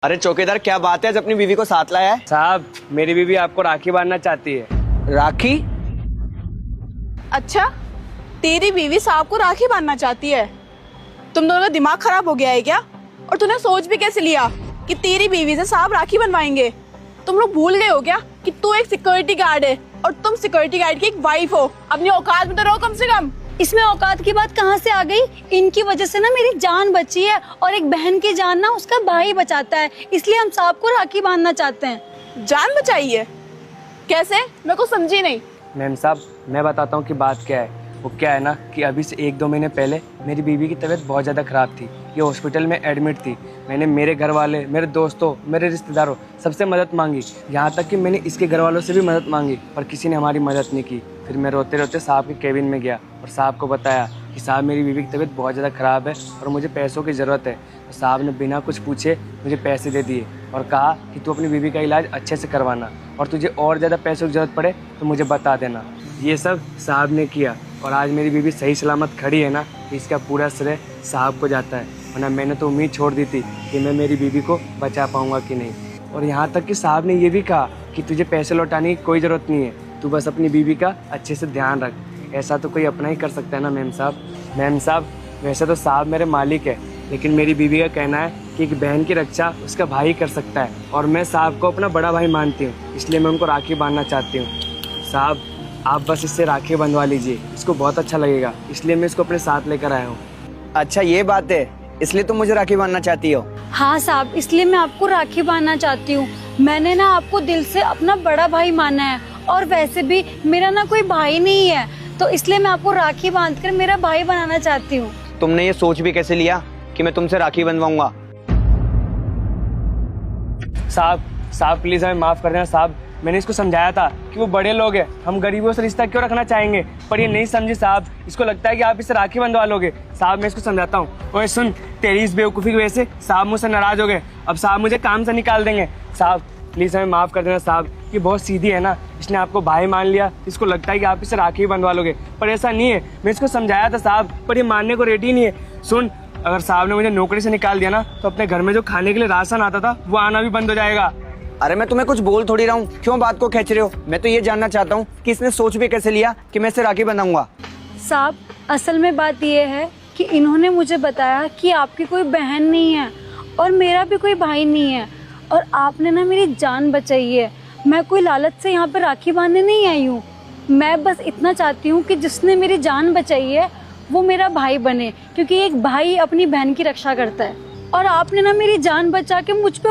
अरे चौकीदार, क्या बात है, आज अपनी बीवी को साथ लाया है? साहब, मेरी बीवी आपको राखी बांधना चाहती है। राखी? अच्छा, तेरी बीवी साहब को राखी बांधना चाहती है? तुम दोनों का दिमाग खराब हो गया है क्या? और तूने सोच भी कैसे लिया कि तेरी बीवी से साहब राखी बनवाएंगे? तुम लोग भूल गए हो क्या कि तू एक सिक्योरिटी गार्ड है और तुम सिक्योरिटी गार्ड की एक वाइफ हो? अपनी औकात में तो रहो कम से कम। इसमें औकात की बात कहाँ से आ गई? इनकी वजह से ना मेरी जान बची है और एक बहन की जान ना उसका भाई बचाता है, इसलिए हम साहब को राखी बांधना चाहते हैं। जान बचाई है? कैसे? मैं को समझी नहीं। मैम साहब, मैं बताता हूँ कि बात क्या है। वो क्या है ना कि अभी से 1-2 महीने पहले मेरी बीवी की तबीयत बहुत ज़्यादा ख़राब थी। ये हॉस्पिटल में एडमिट थी। मैंने मेरे घर वाले, मेरे दोस्तों, मेरे रिश्तेदारों सबसे मदद मांगी, यहाँ तक कि मैंने इसके घर वालों से भी मदद मांगी, पर किसी ने हमारी मदद नहीं की। फिर मैं रोते रोते साहब के केबिन में गया और साहब को बताया कि साहब, मेरी बीवी की तबीयत बहुत ज़्यादा ख़राब है और मुझे पैसों की ज़रूरत है। तो साहब ने बिना कुछ पूछे मुझे पैसे दे दिए और कहा कि तू अपनी बीवी का इलाज अच्छे से करवाना, और तुझे और ज़्यादा पैसों की ज़रूरत पड़े तो मुझे बता देना। ये सब साहब ने किया और आज मेरी बीवी सही सलामत खड़ी है ना, इसका पूरा श्रेय साहब को जाता है। वरना मैंने तो उम्मीद छोड़ दी थी कि मैं मेरी बीवी को बचा पाऊँगा कि नहीं। और यहाँ तक कि साहब ने ये भी कहा कि तुझे पैसे लौटाने की कोई ज़रूरत नहीं है, तू बस अपनी बीवी का अच्छे से ध्यान रख। ऐसा तो कोई अपना ही कर सकता है ना मैम साहब। मैम साहब, वैसे तो साहब मेरे मालिक है, लेकिन मेरी बीवी का कहना है कि एक बहन की रक्षा उसका भाई कर सकता है, और मैं साहब को अपना बड़ा भाई मानती हूँ, इसलिए मैं उनको राखी बांधना चाहती हूँ। साहब, आप बस इससे राखी बंधवा लीजिए, इसको बहुत अच्छा लगेगा, इसलिए मैं इसको अपने साथ लेकर आया हूँ। अच्छा, ये बात है, इसलिए तुम मुझे राखी बांधना चाहती हो? हाँ साहब, इसलिए मैं आपको राखी बांधना चाहती हूँ। मैंने ना आपको दिल से अपना बड़ा भाई माना है, और वैसे भी मेरा ना कोई भाई नहीं है, तो इसलिए मैं आपको राखी बांधकर मेरा भाई बनाना चाहती हूँ। तुमने ये सोच भी कैसे लिया कि मैं तुमसे राखी बंधवाऊंगा? साहब प्लीज़ हमें माफ़ कर देना साहब। मैंने इसको समझाया था कि वो बड़े लोग हैं, हम गरीबों से रिश्ता क्यों रखना चाहेंगे, पर ये नहीं समझी साहब। इसको लगता है कि आप इससे राखी बंधवा लोगे। साहब, मैं इसको समझाता हूँ। ओए सुन, तेरी इस बेवकूफ़ी की वजह से साहब मुझसे नाराज़ हो गए, अब साहब मुझे काम से निकाल देंगे। साहब प्लीज़ हमें माफ़ कर देना साहब। ये बहुत सीधी है ना, इसने आपको भाई मान लिया, इसको लगता है कि आप इससे राखी बंधवा लोगे, पर ऐसा नहीं है। मैं इसको समझाया था साहब, पर ये मानने को रेडी नहीं है। सुन, अगर साहब ने मुझे नौकरी से निकाल दिया ना, तो अपने घर में जो खाने के लिए राशन आता था वो आना भी बंद हो जाएगा। अरे मैं तुम्हें कुछ बोल थोड़ी रहा हूँ, क्यों बात को खींच रहे हो? मैं तो ये जानना चाहता हूँ कि इसने सोच भी कैसे लिया कि मैं इससे राखी बंधाऊंगा। साहब, असल में बात ये है कि इन्होंने मुझे बताया कि आपकी कोई बहन नहीं है और मेरा भी कोई भाई नहीं है, और आपने ना मेरी जान बचाई है। मैं कोई लालच से यहाँ पे राखी बांधने नहीं आई हूँ। मैं बस इतना चाहती हूँ कि जिसने मेरी जान बचाई है वो मेरा भाई बने, क्योंकि एक भाई अपनी बहन की रक्षा करता है, और आपने ना मेरी जान बचा के मुझ पे